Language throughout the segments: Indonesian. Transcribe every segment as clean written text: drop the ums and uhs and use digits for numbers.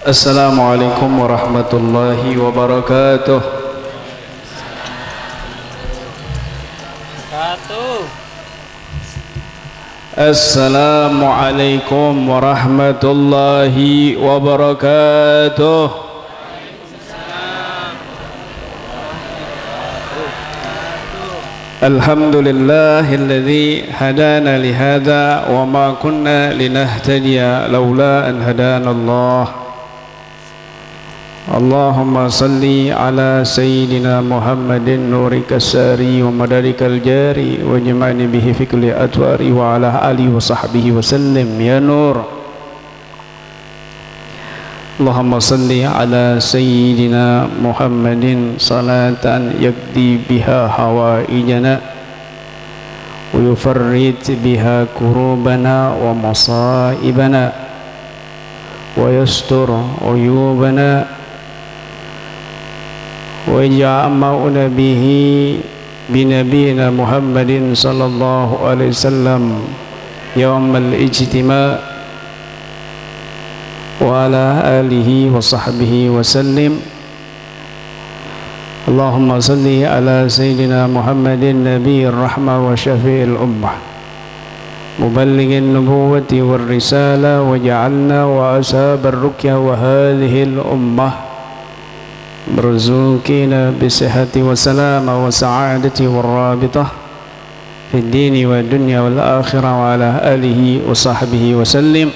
Assalamualaikum warahmatullahi wabarakatuh. Assalamualaikum warahmatullahi wabarakatuh. Alhamdulillahilladzi hadana lihada wa ma kunna linahtadiya laula an hadana Allah. Allahumma salli ala sayyidina Muhammadin nurika sari wa madarikal jari wa jama'ni bihi fi kulli atwari wa ala alihi wa sahbihi wa sallim ya nur. Allahumma salli ala sayyidina Muhammadin salatan yakdi biha hawaijana wa yufarrid biha kurubana wa masaibana wa yastur uyubana wa yaj'alna bihi binabiyina Muhammadin sallallahu alaihi wasallam yaumal ijtima' wa ala alihi wa sahbihi wa sallim. Allahumma salli ala sayyidina Muhammadin nabiyir rahmah wa syafi'il ummah muballighin nubuwwati war risala wa ja'alna wa ashabar ruqyah wa hadhil ummah marzuqina bisihhati wa salama wa sa'adati war rabitah fid dini wa dunya wal akhirah wa ala alihi wa sahbihi wa sallim.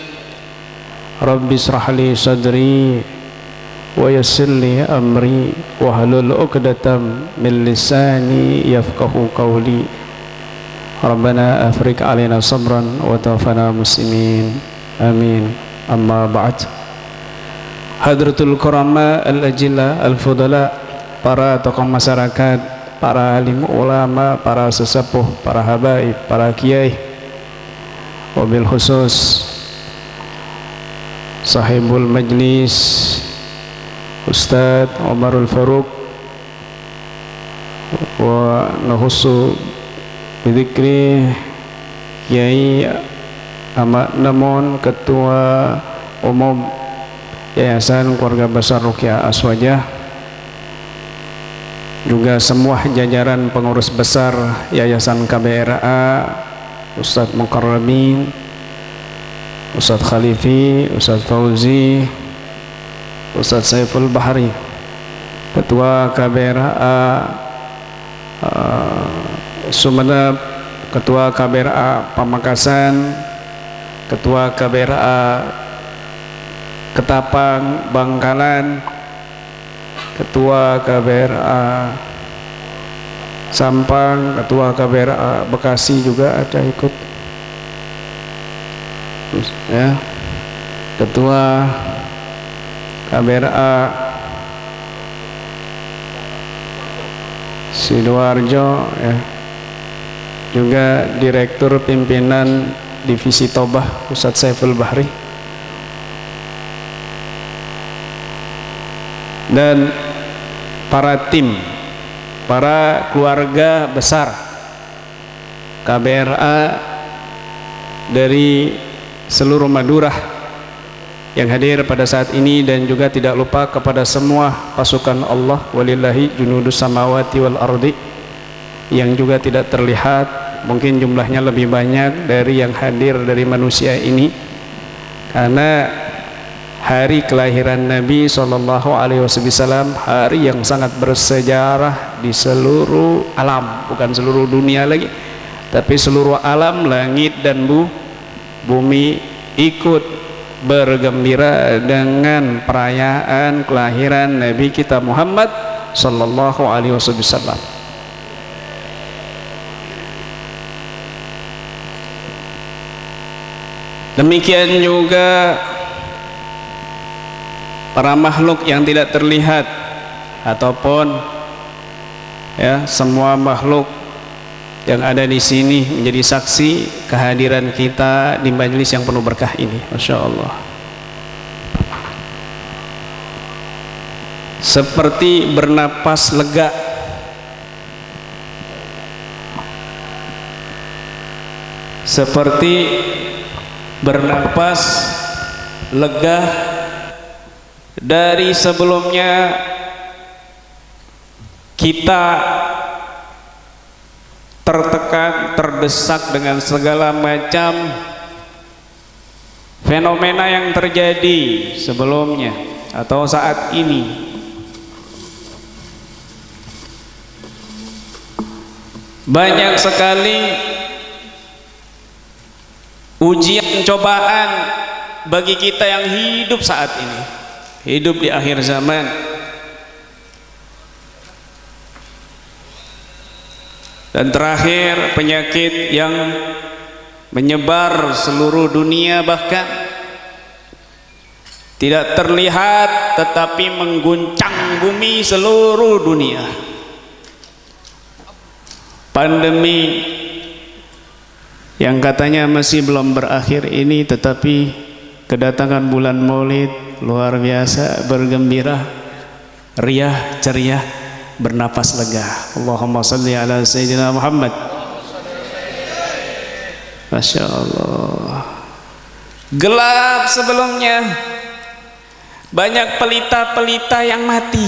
Rabbi israh li sadri wa yassir li amri wa hlul 'uqdatam min lisani yafqahu qawli. Rabbana afriq 'alaina sabran wa tawaffana muslimin. Amin. Amma ba'd. Hadratul kurama al-ajilla al-fudala, para tokoh masyarakat, para alim ulama, para sesepuh, para habaib, para kiai, wabil khusus sahibul majlis Ustaz Umarul Faruq wa nahusu bidikri Kiai Ahmad Namun, Ketua Umum Yayasan Keluarga Besar Ruqyah Aswajah, juga semua jajaran pengurus besar Yayasan KBRA, Ustaz Mukarramin, Ustaz Khalifi, Ustaz Fauzi, Ustaz Saiful Bahri, Ketua KBRA Sumeneb, Ketua KBRA Pamekasan, Ketua KBRA Ketapang Bangkalan, Ketua KBRA Sampang, Ketua KBRA Bekasi juga ada ikut ya, Ketua KBRA Sidoarjo ya, juga Direktur Pimpinan Divisi Tobah Ustadz Saiful Bahri, dan para tim, para keluarga besar KBRA dari seluruh Madura yang hadir pada saat ini, dan juga tidak lupa kepada semua pasukan Allah, walillahi junudus samawati wal ardi, yang juga tidak terlihat, mungkin jumlahnya lebih banyak dari yang hadir dari manusia ini, karena hari kelahiran Nabi SAW, hari yang sangat bersejarah di seluruh alam, bukan seluruh dunia lagi, tapi seluruh alam, langit dan bumi ikut bergembira dengan perayaan kelahiran Nabi kita Muhammad sallallahu alaihi wasallam. Demikian juga para makhluk yang tidak terlihat, ataupun ya semua makhluk yang ada di sini menjadi saksi kehadiran kita di majelis yang penuh berkah ini. Masya Allah. Seperti bernapas lega, seperti bernapas lega dari sebelumnya kita tertekan, terdesak dengan segala macam fenomena yang terjadi sebelumnya atau saat ini. Banyak sekali ujian cobaan bagi kita yang hidup saat ini, hidup di akhir zaman. Dan terakhir, penyakit yang menyebar seluruh dunia, bahkan tidak terlihat tetapi mengguncang bumi seluruh dunia. Pandemi yang katanya masih belum berakhir ini, tetapi kedatangan bulan Maulid luar biasa, bergembira, riah, ceria, bernapas lega. Allahumma salli ala Sayyidina Muhammad. Masya Allah. Gelap sebelumnya, banyak pelita-pelita yang mati,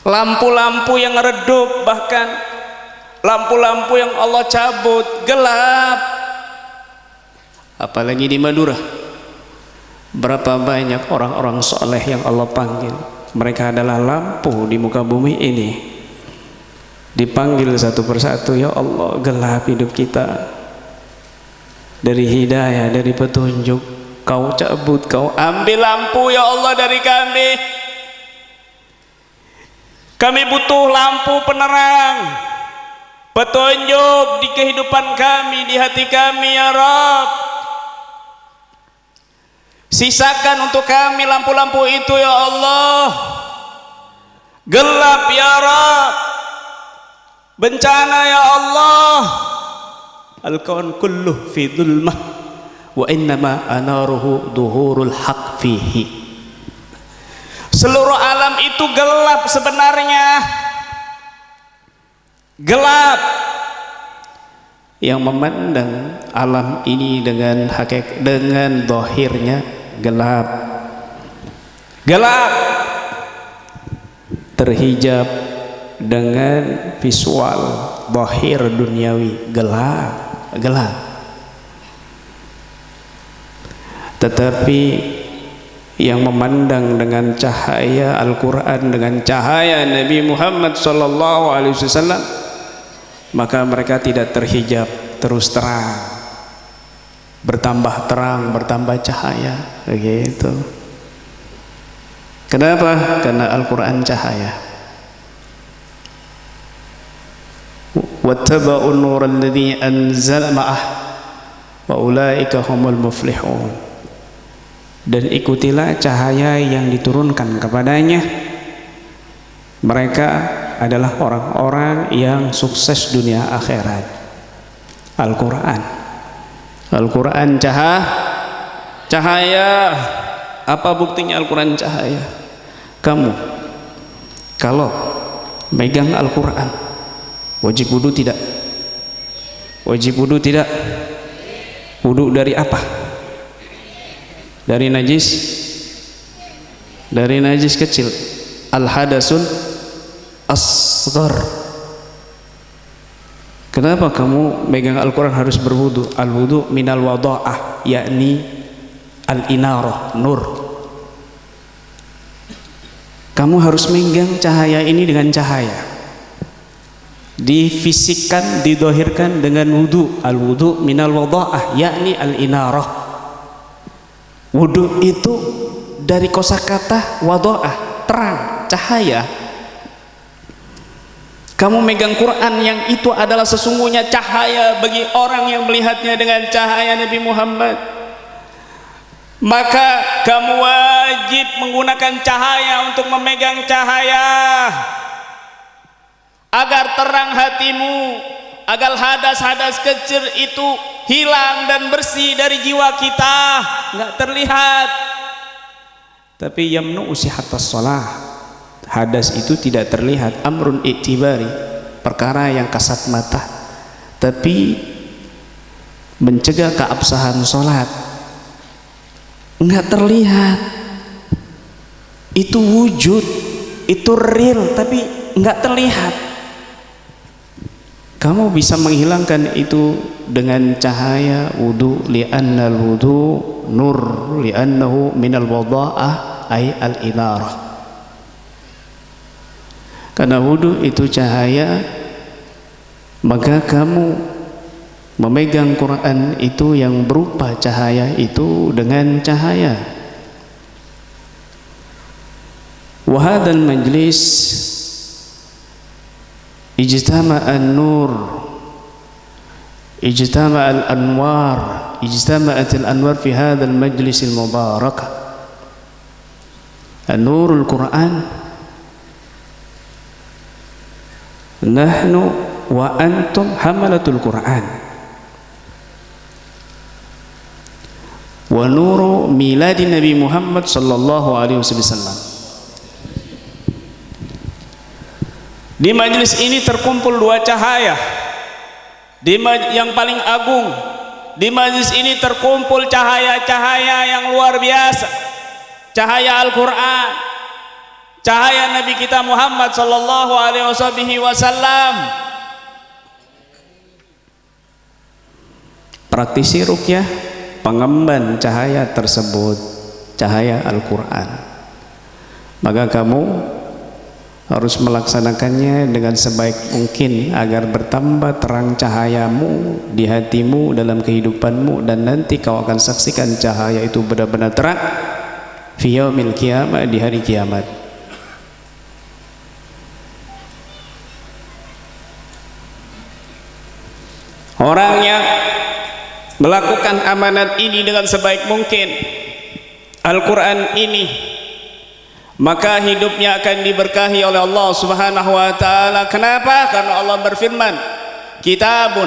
lampu-lampu yang redup, bahkan lampu-lampu yang Allah cabut, gelap. Apalagi di Madura, berapa banyak orang-orang soleh yang Allah panggil, mereka adalah lampu di muka bumi ini, dipanggil satu persatu. Ya Allah, gelap hidup kita dari hidayah, dari petunjuk, Kau cabut, Kau ambil lampu ya Allah dari kami. Kami butuh lampu penerang, petunjuk di kehidupan kami, di hati kami ya Rabb. Sisakan untuk kami lampu-lampu itu ya Allah. Gelap ya Rabb, bencana ya Allah. Al-kaun kulluh fi dhulmah wa innama anaruhu duhurul haq fihi. Seluruh alam itu gelap sebenarnya, gelap. Yang memandang alam ini dengan hakikat, dengan zahirnya gelap, gelap, terhijab dengan visual zahir duniawi, gelap, gelap. Tetapi yang memandang dengan cahaya Al-Quran, dengan cahaya Nabi Muhammad SAW, maka mereka tidak terhijab, terus terang, bertambah terang, bertambah cahaya, begitu. Kenapa? Karena Al-Quran cahaya. Wattaba'un nural ladzi anzala ma'ah wa ulaika humul muflihun. Dan ikutilah cahaya yang diturunkan kepadanya, mereka adalah orang-orang yang sukses dunia akhirat. Al-Quran, Al-Quran cahaya. Apa buktinya Al-Quran cahaya? Kamu kalau megang Al-Quran wajib wudu tidak? Wajib wudu tidak? Wudu dari apa? Dari najis? Dari najis kecil, al-hadasul asghar. Kenapa kamu megang Al-Quran harus berwudu? Al-wudu minal wada'ah, yakni al-inarah, nur. Kamu harus megang cahaya ini dengan cahaya, difisikkan, didohirkan dengan wudu. Al-wudu minal wada'ah, yakni al-inarah. Wudu itu dari kosakata wada'ah, terang, cahaya. Kamu megang Quran yang itu adalah sesungguhnya cahaya bagi orang yang melihatnya dengan cahaya Nabi Muhammad. Maka kamu wajib menggunakan cahaya untuk memegang cahaya, agar terang hatimu, agar hadas-hadas kecil itu hilang dan bersih dari jiwa kita, nggak terlihat. Tapi yamnu usihatas shalah, hadas itu tidak terlihat, amrun i'tibari, perkara yang kasat mata, tapi mencegah keabsahan sholat, nggak terlihat. itu wujud, itu real, tapi nggak terlihat. Kamu bisa menghilangkan itu dengan cahaya wudu, li'anna al-wudu nur, li'annahu minal wada'ah ay al-inarah. Karena wudu itu cahaya, maka kamu memegang Quran itu yang berupa cahaya itu dengan cahaya. Wa hadzal majlis ijtama'a an-nur, ijtama'a al-anwar, ijtama'at al-anwar fi hadzal majlis al-mubarak. An-nurul Quran, nahnu wa antum hamalatul Quran, wa nuru miladi Nabi Muhammad sallallahu alaihi wasallam. Di majelis ini terkumpul dua cahaya, yang paling agung. Di majelis ini terkumpul cahaya-cahaya yang luar biasa, cahaya Al-Quran, cahaya Nabi kita Muhammad sallallahu alaihi wasallam. Praktisi ruqyah pengemban cahaya tersebut, cahaya Al-Quran. Maka kamu harus melaksanakannya dengan sebaik mungkin agar bertambah terang cahayamu di hatimu dalam kehidupanmu, dan nanti kau akan saksikan cahaya itu benar-benar terang fi yaumil qiyamah, di hari kiamat. Orang yang melakukan amanat ini dengan sebaik mungkin, Al-Quran ini, maka hidupnya akan diberkahi oleh Allah Subhanahu wa taala. Kenapa? Karena Allah berfirman, kitabun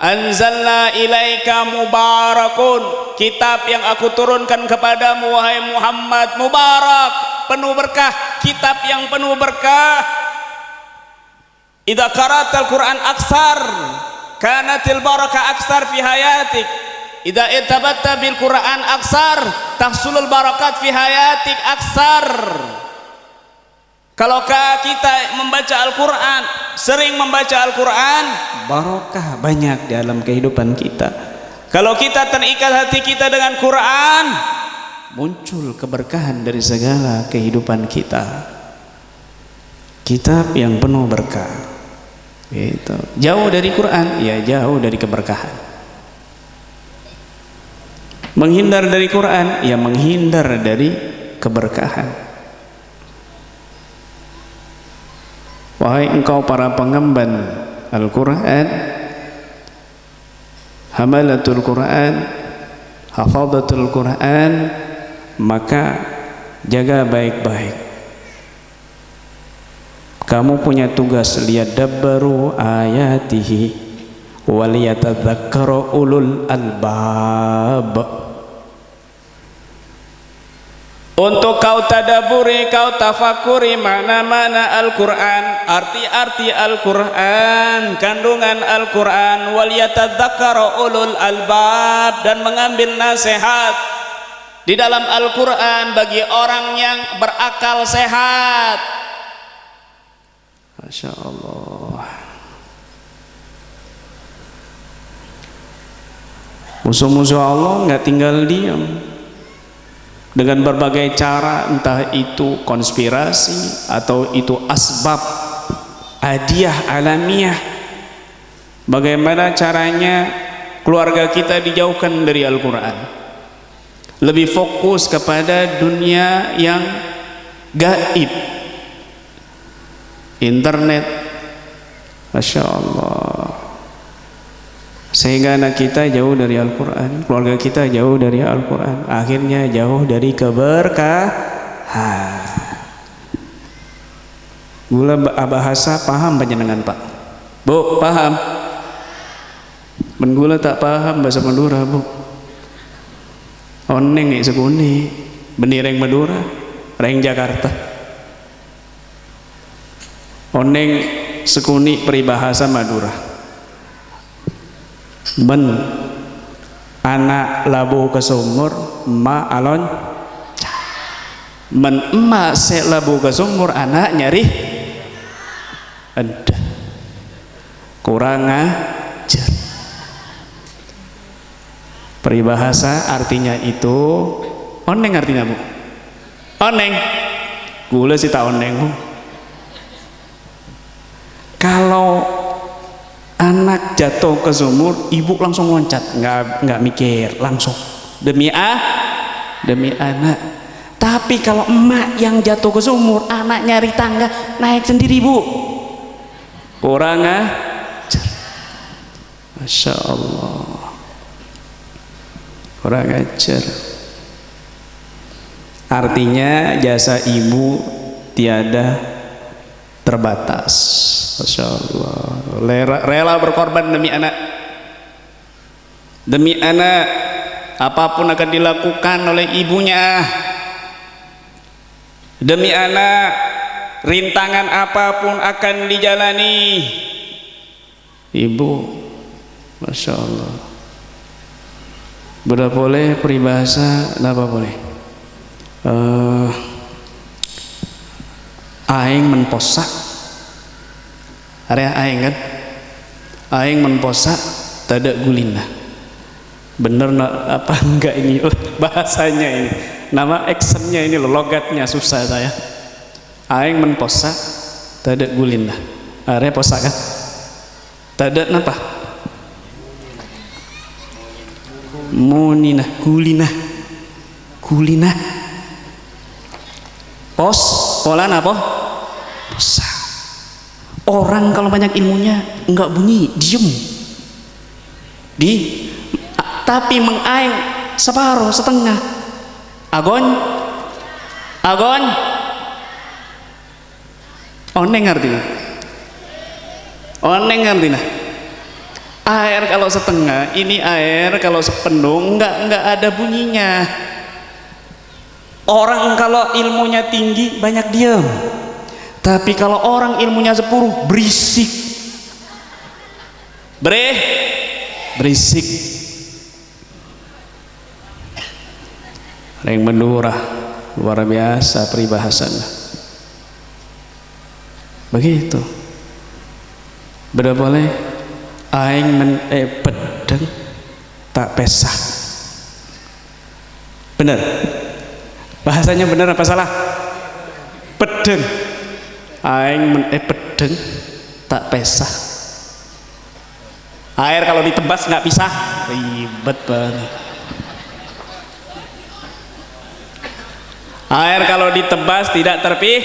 anzalna ilaika mubarakun, kitab yang aku turunkan kepadamu wahai Muhammad, mubarak, penuh berkah, kitab yang penuh berkah. Idza qara'tal Quran aksar kanatil barakah aksar fi hayatik, idza irtabatta bil Quran aksar tahsulul barakat fi hayatik aksar. Kalau kita membaca Al-Quran, sering membaca Al-Quran, barakah banyak dalam kehidupan kita. Kalau kita terikat hati kita dengan Quran, muncul keberkahan dari segala kehidupan kita. Kitab yang penuh berkah. Gitu. Jauh dari Quran, ya jauh dari keberkahan. Menghindar dari Quran, ya menghindar dari keberkahan. Wahai engkau para pengemban Al-Quran, hamalatul Quran, hafadhatul Quran, maka jaga baik-baik. Kamu punya tugas liyadabbaru ayatihi waliyatadzakkaru ulul albab. Untuk kau tadaburi, kau tafakuri mana-mana Al-Quran, arti-arti Al-Quran, kandungan Al-Quran, waliyatadzakkaru ulul albab, dan mengambil nasihat di dalam Al-Quran bagi orang yang berakal sehat. Masya Allah. Musuh-musuh Allah nggak tinggal diam. Dengan berbagai cara, entah itu konspirasi atau itu asbab hadiah alamiah. Bagaimana caranya keluarga kita dijauhkan dari Al-Quran, lebih fokus kepada dunia yang gaib, internet. Masya Allah. Sehingga anak kita jauh dari Al-Quran, keluarga kita jauh dari Al-Quran, akhirnya jauh dari keberkahan. Gula bahasa paham panjenengan Pak? Bu, paham? Menggula tak paham bahasa Madura Bu. Oneng sekuni, benireng Madura, reng Jakarta. Oneng sekuni peribahasa Madura. Ben anak labu ke sumur ma alon men emak sek labu ke sumur anak nyari ada kurang ajar. Peribahasa artinya itu oneng, artinya bu oneng gula sih tak oneng bu. Kalau anak jatuh ke sumur ibu langsung loncat, nggak mikir, langsung demi anak. Tapi kalau emak yang jatuh ke sumur anak nyari tangga naik sendiri bu, kurang ajar. Masya Allah, kurang ajar. Artinya jasa ibu tiada terbatas. Masya Allah, rela berkorban demi anak. Demi anak apapun akan dilakukan oleh ibunya. Demi anak rintangan apapun akan dijalani ibu. Masya Allah. Sudah boleh peribahasa apa boleh? Aing menposa, area aing kan? Aing menposa tada gulina. Bener apa enggak ini bahasanya ini? Nama actionnya ini loh, logatnya susah saya. Aing menposa tada gulina. Area posa kan? Tada napa? Munina, gulina. Polan apa? Posa. Orang kalau banyak ilmunya enggak bunyi, diem. Tapi mengaing separuh, setengah. Agon. Oneng artinya. Air kalau setengah, ini air kalau sepenuh enggak ada bunyinya. Orang kalau ilmunya tinggi banyak diam, tapi kalau orang ilmunya sepuruh berisik, berisik. Yang mendurah luar biasa peribahasanya. Begitu. Beda boleh aing pedeng tak pesah. Benar. Bahasanya benar apa salah? Pedeng. Aing pedeng tak pesah. Air kalau ditebas nggak pisah, ribet banget. Air kalau ditebas tidak terpih.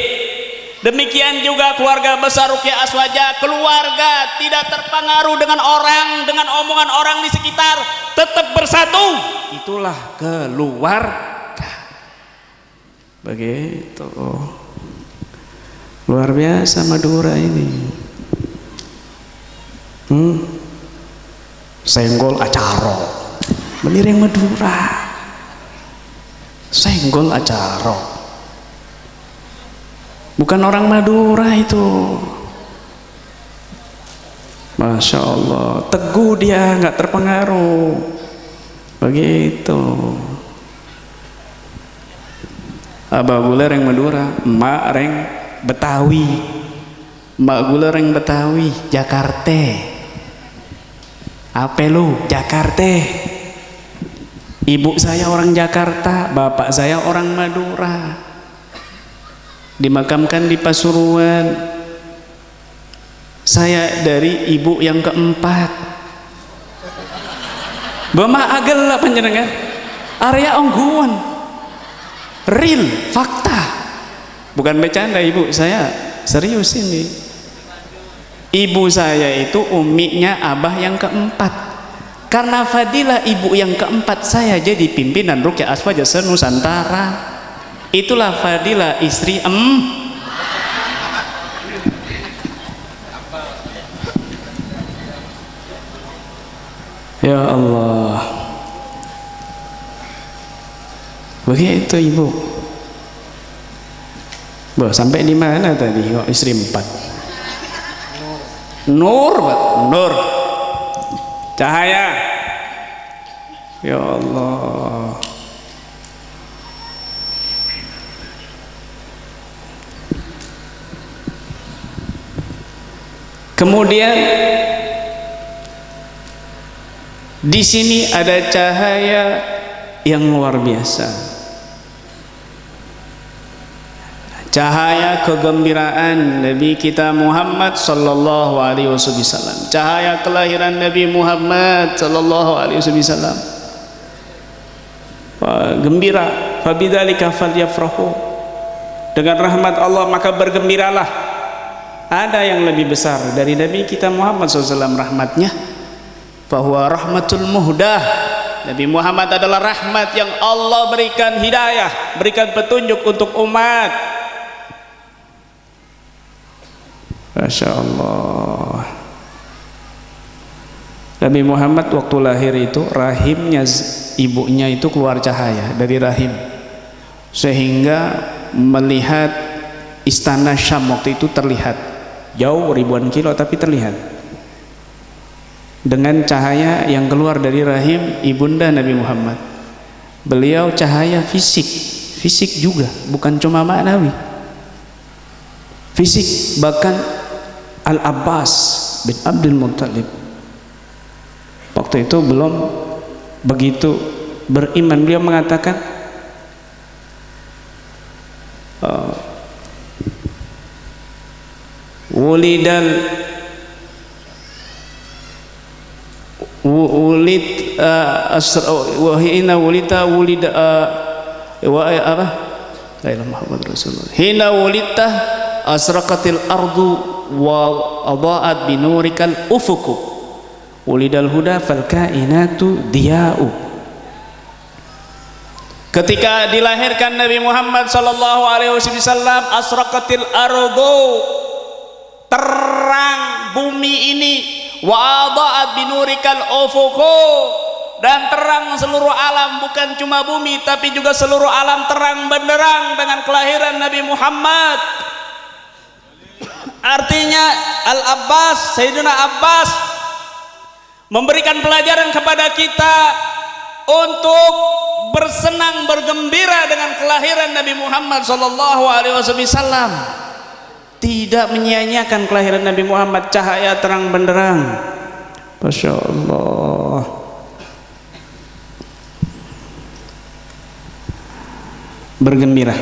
Demikian juga keluarga besar Ruqyah Aswaja, keluarga tidak terpengaruh dengan orang, dengan omongan orang di sekitar, tetap bersatu. Itulah keluarga. Begitu. Luar biasa Madura ini. Senggol acaro. Bener yang Madura. Senggol acaro. Bukan orang Madura itu. Masya Allah, teguh dia, nggak terpengaruh. Begitu. Abah gula reng Madura, emak reng Betawi. Emak gula reng Betawi, Jakarta. Apa lu? Jakarta. Ibu saya orang Jakarta, bapak saya orang Madura. Dimakamkan di Pasuruan. Saya dari ibu yang keempat. Bama agel lah panjenengan. Area ongguan. Real, fakta. Bukan bercanda ibu, saya serius ini. Ibu saya itu uminya abah yang keempat. Karena fadilah ibu yang keempat saya jadi pimpinan Ruqyah Aswaja se-Nusantara. Itulah fadilah istri Ya Allah. Begitu ibu. Sampai di mana tadi kok istri 4? Nur, nur. Cahaya. Ya Allah. Kemudian di sini ada cahaya yang luar biasa, cahaya kegembiraan Nabi kita Muhammad sallallahu alaihi wasallam, cahaya kelahiran Nabi Muhammad sallallahu alaihi wasallam. Gembira, fabidzalika falyafrahu, dengan rahmat Allah maka bergembiralah. Ada yang lebih besar dari Nabi kita Muhammad SAW rahmatnya, bahwa rahmatul muhdah, Nabi Muhammad adalah rahmat yang Allah berikan hidayah, berikan petunjuk untuk umat. Masya Allah. Nabi Muhammad waktu lahir itu rahimnya ibunya itu keluar cahaya dari rahim, sehingga melihat istana Syam waktu itu terlihat jauh ribuan kilo, tapi terlihat dengan cahaya yang keluar dari rahim ibunda Nabi Muhammad. Beliau cahaya fisik juga, bukan cuma maknawi, fisik. Bahkan Al-Abbas bin Abdul Muttalib waktu itu belum begitu beriman, beliau mengatakan hina wulita asraqatil ardu wa adaat binurikal ufuku wulidal huda fal kainatu diya'u. Ketika dilahirkan Nabi Muhammad sallallahu alaihi wasallam, asraqatil ardu, terang bumi ini, wa adaat binurikal ufuku, dan terang seluruh alam, bukan cuma bumi tapi juga seluruh alam terang benderang dengan kelahiran Nabi Muhammad. Artinya Al-Abbas, Sayyidina Abbas memberikan pelajaran kepada kita untuk bersenang bergembira dengan kelahiran Nabi Muhammad sallallahu alaihi wasallam, tidak menyia-nyiakan kelahiran Nabi Muhammad, cahaya terang benderang. Masya Allah. Bergembira,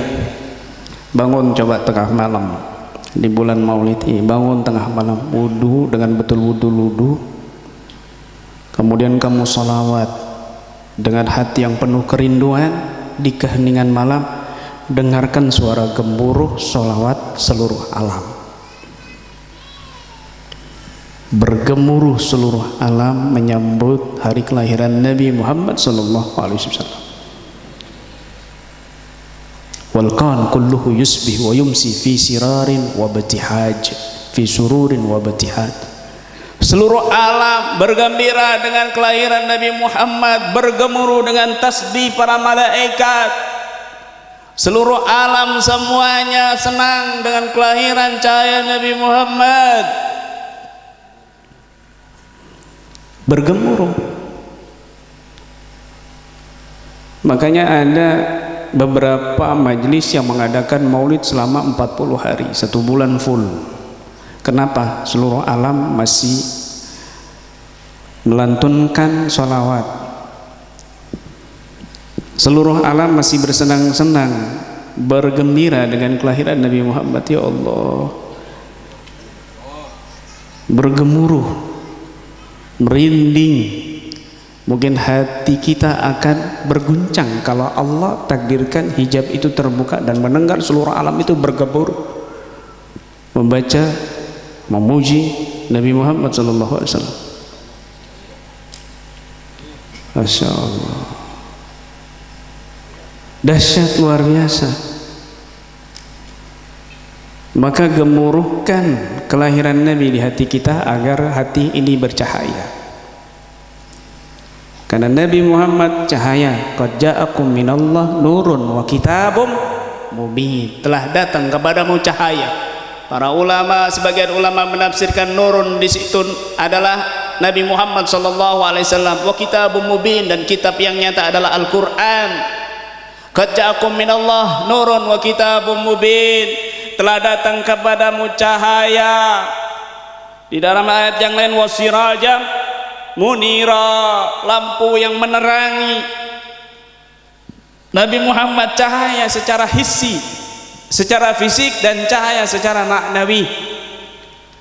bangun coba tengah malam di bulan Maulid ini, bangun tengah malam, wudu dengan betul wudu, kemudian kamu sholawat dengan hati yang penuh kerinduan. Di keheningan malam dengarkan suara gemuruh sholawat seluruh alam, bergemuruh seluruh alam menyambut hari kelahiran Nabi Muhammad sallallahu alaihi wasallam. Wal qawn kulluhu yusbih wa yumsi fi sirarin wa batihaj, fi sururin wa batihad. Seluruh alam bergembira dengan kelahiran Nabi Muhammad, bergemuruh dengan tasbih para malaikat. Seluruh alam semuanya senang dengan kelahiran cahaya Nabi Muhammad, bergemuruh. Makanya ada beberapa majelis yang mengadakan maulid selama 40 hari, 1 bulan full. Kenapa? Seluruh alam masih melantunkan sholawat, seluruh alam masih bersenang-senang, bergembira dengan kelahiran Nabi Muhammad. Ya Allah, bergemuruh, merinding. Mungkin hati kita akan berguncang kalau Allah takdirkan hijab itu terbuka dan mendengar seluruh alam itu bergemuruh membaca, memuji Nabi Muhammad SAW. Masya Allah, dahsyat luar biasa. Maka gemuruhkan kelahiran Nabi di hati kita agar hati ini bercahaya. Karena Nabi Muhammad cahaya, qad ja'akum minallah nurun wa kitabum mubin, telah datang kepadamu cahaya. Para ulama, sebagian ulama menafsirkan nurun di situ adalah Nabi Muhammad sallallahu alaihi wasallam, wa kitabum mubin, dan kitab yang nyata adalah Al-Qur'an. Qad ja'akum minallah nurun wa kitabum mubin, telah datang kepadamu cahaya Di dalam ayat yang lain wasiraja munira, lampu yang menerangi. Nabi Muhammad cahaya secara hissi, secara fisik, dan cahaya secara maknawi.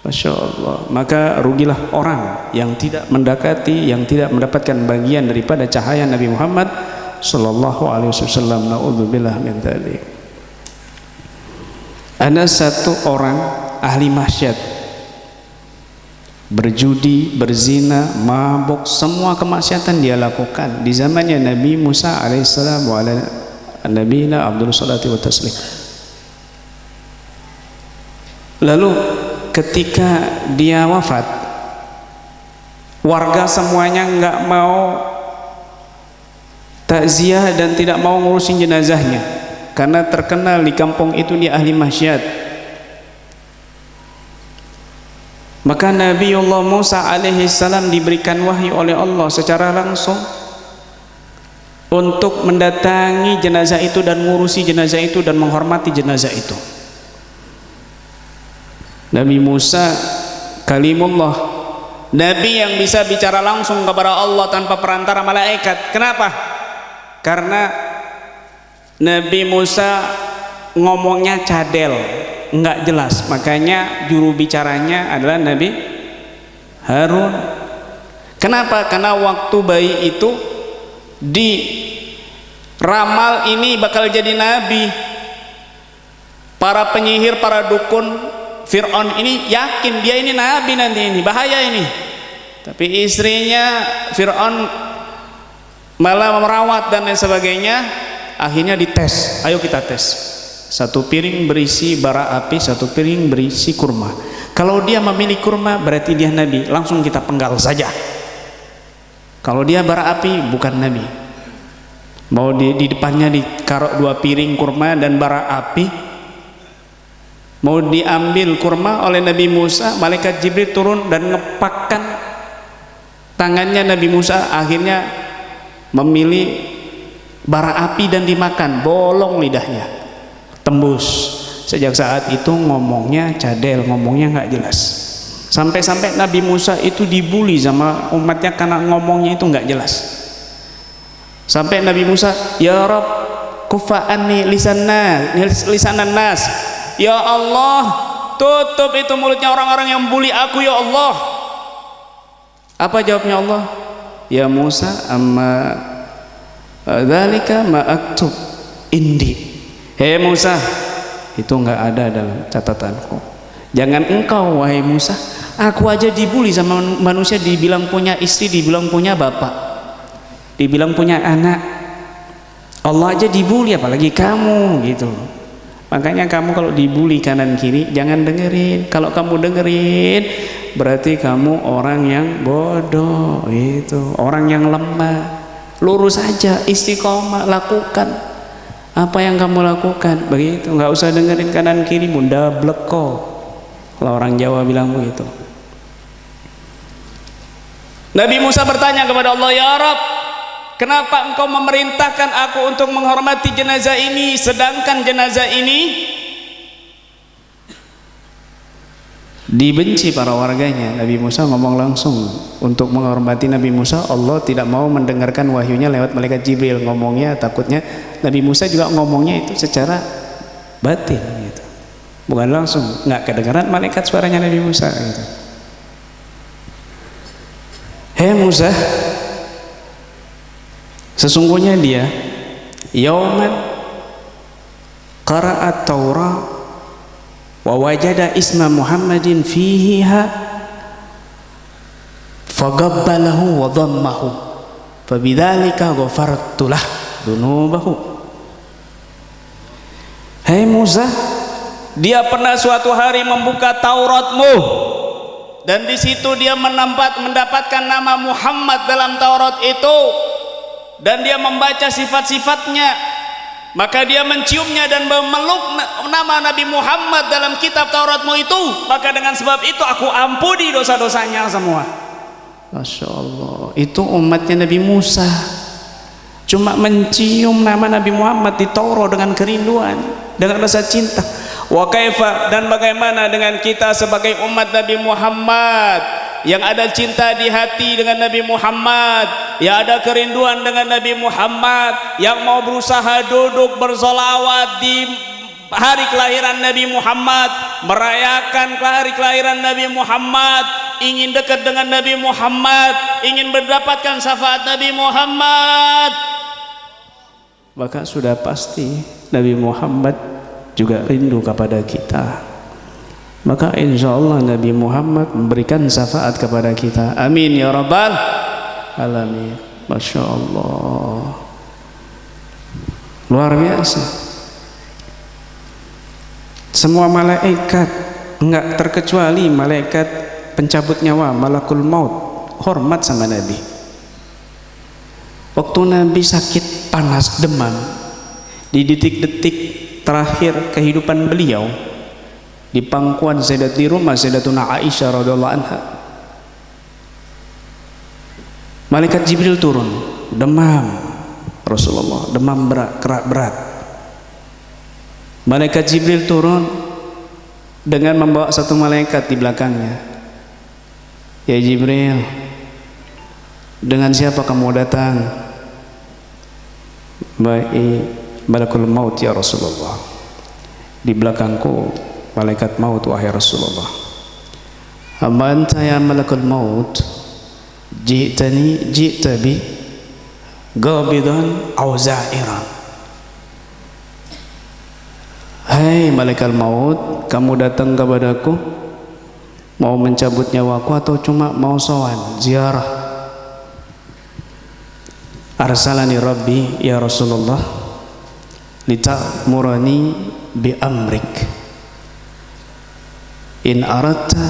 Masya Allah. Maka rugilah orang yang tidak mendekati, yang tidak mendapatkan bagian daripada cahaya Nabi Muhammad sallallahu alaihi wasallam. Naudzubillah min dzalik. Ada satu orang ahli maksiat, berjudi, berzina, mabuk, semua kemaksiatan dia lakukan di zamannya Nabi Musa alaihissalam wa ala nabiyina Abdul salatu wa taslim. Lalu ketika dia wafat, warga semuanya nggak mau takziah dan tidak mau ngurusin jenazahnya karena terkenal di kampung itu dia ahli maksiat. Maka Nabiullah Musa alaihissalam diberikan wahyu oleh Allah secara langsung untuk mendatangi jenazah itu dan ngurusi jenazah itu dan menghormati jenazah itu. Nabi Musa kalimullah, Nabi yang bisa bicara langsung kepada Allah tanpa perantara malaikat. Kenapa? Karena Nabi Musa ngomongnya cadel, enggak jelas, makanya juru bicaranya adalah Nabi Harun. Kenapa? Karena waktu bayi itu diramal ini bakal jadi nabi. Para penyihir, para dukun Fir'aun ini yakin dia ini nabi nanti, ini bahaya ini. Tapi istrinya Fir'aun malah merawat dan lain sebagainya. Akhirnya dites, ayo kita tes. Satu piring berisi bara api, satu piring berisi kurma. Kalau dia memilih kurma berarti dia nabi, langsung kita penggal saja. Kalau dia bara api bukan nabi. Mau di depannya ditaruh 2 piring kurma dan bara api. Mau diambil kurma oleh Nabi Musa, malaikat Jibril turun dan ngepakkan tangannya Nabi Musa, akhirnya memilih bara api dan dimakan, bolong lidahnya, tembus. Sejak saat itu ngomongnya cadel, ngomongnya nggak jelas. Sampai-sampai Nabi Musa itu dibully sama umatnya karena ngomongnya itu nggak jelas. Sampai Nabi Musa, ya Rabb kufa anni lisanan nas, ya Allah tutup itu mulutnya orang-orang yang bully aku ya Allah. Apa jawabnya Allah? Ya Musa amma dzalika ma aktub indi. Hei Musa, itu enggak ada dalam catatanku. Jangan engkau wahai Musa, aku aja dibully sama manusia, dibilang punya istri, dibilang punya bapak, dibilang punya anak. Allah aja dibully, apalagi kamu gitu. Makanya kamu kalau dibully kanan kiri jangan dengerin. Kalau kamu dengerin berarti kamu orang yang bodoh, itu orang yang lemah. Lurus saja, istiqomah, lakukan apa yang kamu lakukan, begitu. Nggak usah dengerin kanan kiri, bunda bleko, kalau orang Jawa bilang begitu. Nabi Musa bertanya kepada Allah, ya Rabb, kenapa engkau memerintahkan aku untuk menghormati jenazah ini, sedangkan jenazah ini dibenci para warganya? Nabi Musa ngomong langsung untuk menghormati Nabi Musa. Allah tidak mau mendengarkan wahyunya lewat malaikat Jibril, ngomongnya takutnya Nabi Musa juga ngomongnya itu secara batin gitu, bukan langsung, nggak kedengaran malaikat suaranya Nabi Musa gitu. Hei Musa, sesungguhnya dia yauman qara'at Taurah wa wajada isma Muhammadin fiha fagabbalahu wa dhammahu fabidzalika ghafartu lah dunubahu. Hai Musa, dia pernah suatu hari membuka Tauratmu dan di situ dia mendapatkan nama Muhammad dalam Taurat itu, dan dia membaca sifat-sifatnya, maka dia menciumnya dan memeluk nama Nabi Muhammad dalam kitab Tauratmu itu, maka dengan sebab itu aku ampuni dosa-dosanya semua. Masya Allah, itu umatnya Nabi Musa cuma mencium nama Nabi Muhammad di Taurat dengan kerinduan, dengan rasa cinta. Wa kaifa, dan bagaimana dengan kita sebagai umat Nabi Muhammad yang ada cinta di hati dengan Nabi Muhammad, yang ada kerinduan dengan Nabi Muhammad, yang mau berusaha duduk bersolawat di hari kelahiran Nabi Muhammad, merayakan hari kelahiran Nabi Muhammad, ingin dekat dengan Nabi Muhammad, ingin mendapatkan syafaat Nabi Muhammad, maka sudah pasti Nabi Muhammad juga rindu kepada kita. Maka insya Allah Nabi Muhammad memberikan syafaat kepada kita. Amin ya rabbal alamin. Masya Allah, luar biasa. Semua malaikat, enggak terkecuali malaikat pencabut nyawa, malakul maut, hormat sama Nabi. Waktu Nabi sakit panas demam, di detik-detik terakhir kehidupan beliau, di pangkuan di rumah Sayyidatuna Aisyah radhiyallahu anha, malaikat Jibril turun, demam Rasulullah, demam berat. Malaikat Jibril turun dengan membawa satu malaikat di belakangnya. Ya Jibril, dengan siapa kamu datang? Baik, malakul maut ya Rasulullah. Di belakangku malaikat maut wahai Rasulullah. Amma anta ya malakul maut, ji'ta bi gabidan aw za'iran. Hai malaikat maut, kamu datang kepadaku mau mencabut nyawaku atau cuma mau sowan, ziarah? Arsalani Rabbi ya Rasulullah lita'murani bi amrik, in aradta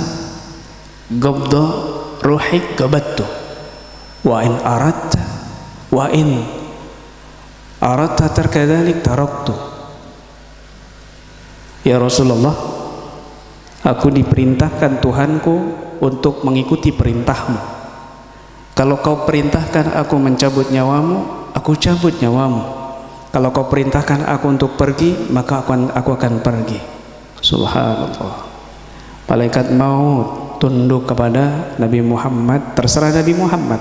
qabda ruhik qabattu, wa in aradta tarka dzalik taraktu. Ya Rasulullah, aku diperintahkan Tuhanku untuk mengikuti perintahmu. Kalau kau perintahkan aku mencabut nyawamu, aku cabut nyawamu. Kalau kau perintahkan aku untuk pergi, maka aku akan pergi. Subhanallah. Malaikat maut tunduk kepada Nabi Muhammad, terserah Nabi Muhammad.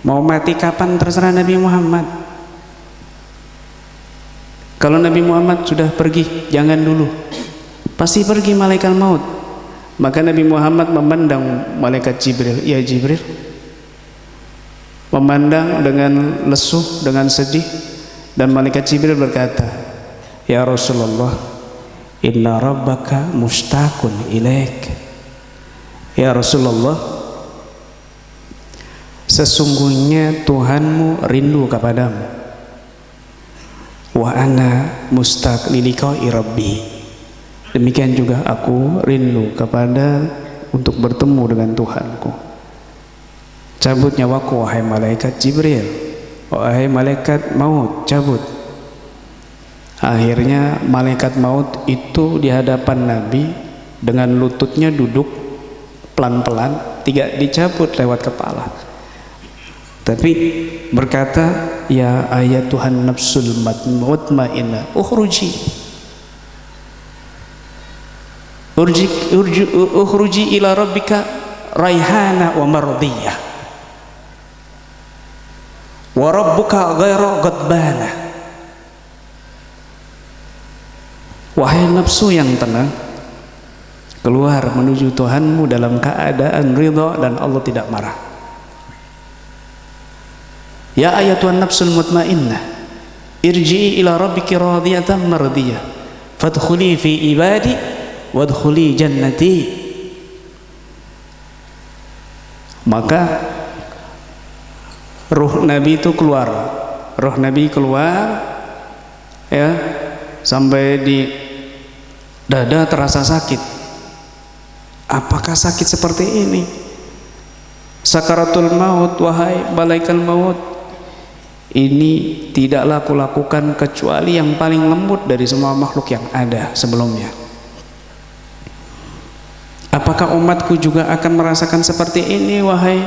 Mau mati kapan terserah Nabi Muhammad. Kalau Nabi Muhammad sudah pergi, jangan dulu. Pasti pergi malaikat maut. Maka Nabi Muhammad memandang malaikat Jibril. Ya Jibril, memandang dengan lesuh, dengan sedih. Dan malaikat Jibril berkata, ya Rasulullah, inna rabbaka mustaqun ilaik. Ya Rasulullah, sesungguhnya Tuhanmu rindu kepadamu. Wa ana mustaq liliqa'i rabbi. Demikian juga aku rindu kepada untuk bertemu dengan Tuhanku. Cabut nyawaku wahai malaikat Jibril, wahai malaikat maut, cabut. Akhirnya malaikat maut itu di hadapan Nabi dengan lututnya duduk pelan-pelan, tidak dicabut lewat kepala, tapi berkata, ya ayat Tuhan nafsul mutmainnah, ukhruji ila rabbika raihana wa mardiyah wa rabbuka ghairu ghadbana. Wahai nafsu yang tenang, keluar menuju Tuhanmu dalam keadaan ridha dan Allah tidak marah. Ya ayatuhan nafsul mutmainnah, irji'i ila rabbiki radiyatan mardiyah, fadkhuli fi ibadi wadkhuli jannati. Maka ruh Nabi itu keluar, ruh Nabi keluar, ya, sampai di dada terasa sakit. Apakah sakit seperti ini? Sakaratul maut, wahai malaikat maut, ini tidaklah aku lakukan kecuali yang paling lembut dari semua makhluk yang ada sebelumnya. Apakah umatku juga akan merasakan seperti ini, wahai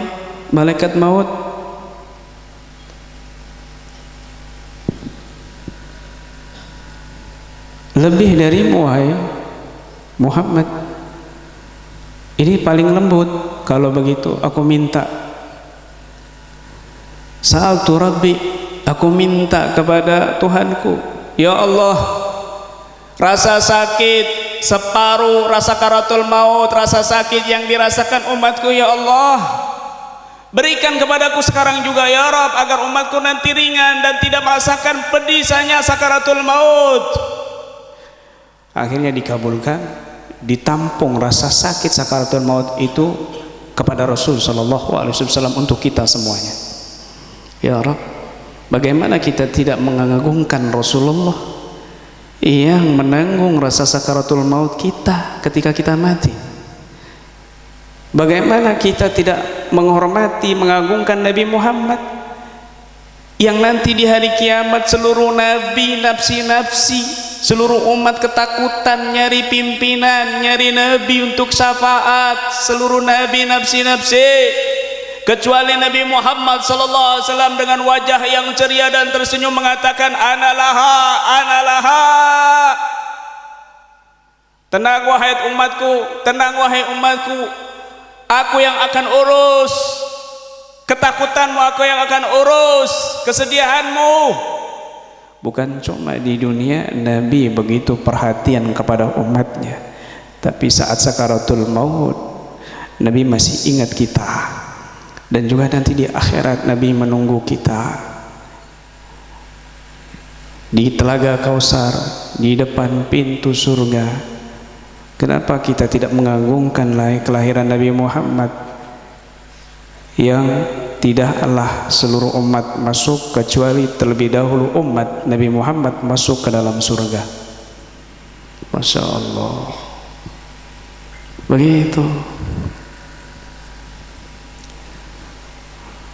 malaikat maut? Lebih darimu, wahai Muhammad. Ini paling lembut. Kalau begitu aku minta, sa'altu Rabbi, aku minta kepada Tuhanku, ya Allah, rasa sakit separuh rasa sakaratul maut, rasa sakit yang dirasakan umatku, ya Allah, berikan kepadaku sekarang juga ya Rabb, agar umatku nanti ringan dan tidak merasakan pedihnya sakaratul maut. Akhirnya dikabulkan, ditampung rasa sakit sakaratul maut itu kepada Rasul sallallahu alaihi wasallam untuk kita semuanya. Ya Rabb, bagaimana kita tidak mengagungkan Rasulullah yang menanggung rasa sakaratul maut kita ketika kita mati? Bagaimana kita tidak menghormati, mengagungkan Nabi Muhammad yang nanti di hari kiamat seluruh nabi nafsi-nafsi, seluruh umat ketakutan nyari pimpinan, nyari nabi untuk syafaat, seluruh nabi nafsi-nafsi, kecuali Nabi Muhammad sallallahu alaihi wasallam dengan wajah yang ceria dan tersenyum mengatakan analaha, analaha. Tenang wahai umatku, tenang wahai umatku, aku yang akan urus ketakutanmu, aku yang akan urus kesedihanmu. Bukan cuma di dunia Nabi begitu perhatian kepada umatnya, tapi saat sakaratul maut Nabi masih ingat kita. Dan juga nanti di akhirat Nabi menunggu kita di telaga Kausar, di depan pintu surga. Kenapa kita tidak mengagungkan kelahiran Nabi Muhammad yang tidaklah seluruh umat masuk kecuali terlebih dahulu umat Nabi Muhammad masuk ke dalam surga. Masya Allah, begitu.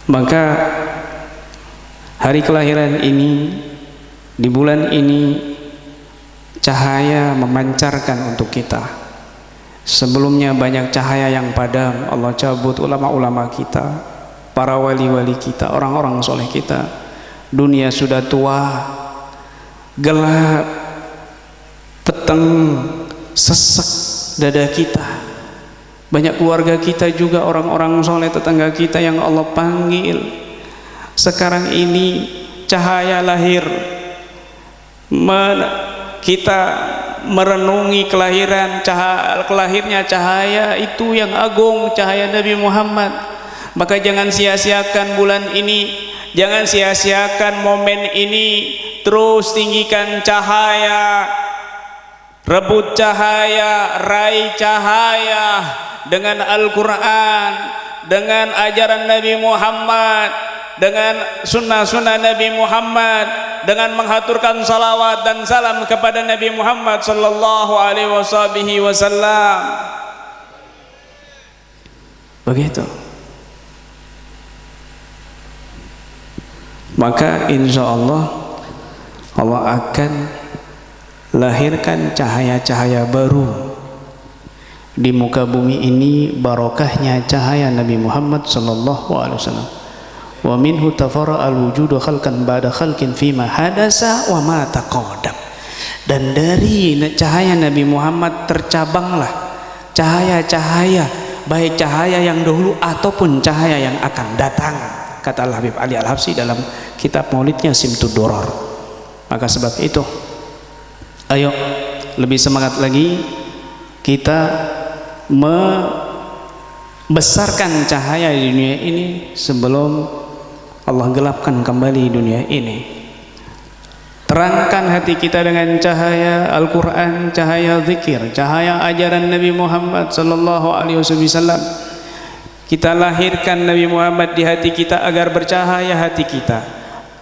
Maka hari kelahiran ini, di bulan ini, cahaya memancarkan untuk kita. Sebelumnya banyak cahaya yang padam, Allah cabut ulama-ulama kita, para wali-wali kita, orang-orang soleh kita. Dunia sudah tua, gelap, peteng, sesek dada kita. Banyak keluarga kita juga, orang-orang soleh tetangga kita yang Allah panggil. Sekarang ini cahaya lahir, kita merenungi kelahiran, kelahirnya cahaya itu yang agung, cahaya Nabi Muhammad. Maka jangan sia-siakan bulan ini, jangan sia-siakan momen ini. Terus tinggikan cahaya, rebut cahaya, raih cahaya dengan Al-Quran, dengan ajaran Nabi Muhammad, dengan sunnah-sunnah Nabi Muhammad, dengan menghaturkan salawat dan salam kepada Nabi Muhammad sallallahu alaihi wasallam. Begitu. Maka insya Allah Allah akan lahirkan cahaya-cahaya baru di muka bumi ini, barokahnya cahaya Nabi Muhammad sallallahu alaihi wasallam. Wa minhu tafara al-wujudu khalqan ba'da khalqin fima hadasa wa ma taqaddam. Dan dari cahaya Nabi Muhammad tercabanglah cahaya-cahaya, baik cahaya yang dahulu ataupun cahaya yang akan datang, kata Al-Habib Ali Al-Habsyi dalam kitab maulidnya Simtud Durar. Maka sebab itu, ayo lebih semangat lagi kita membesarkan cahaya di dunia ini sebelum Allah gelapkan kembali dunia ini. Terangkan hati kita dengan cahaya Al-Quran, cahaya zikir, cahaya ajaran Nabi Muhammad sallallahu alaihi wasallam. Kita lahirkan Nabi Muhammad di hati kita agar bercahaya hati kita,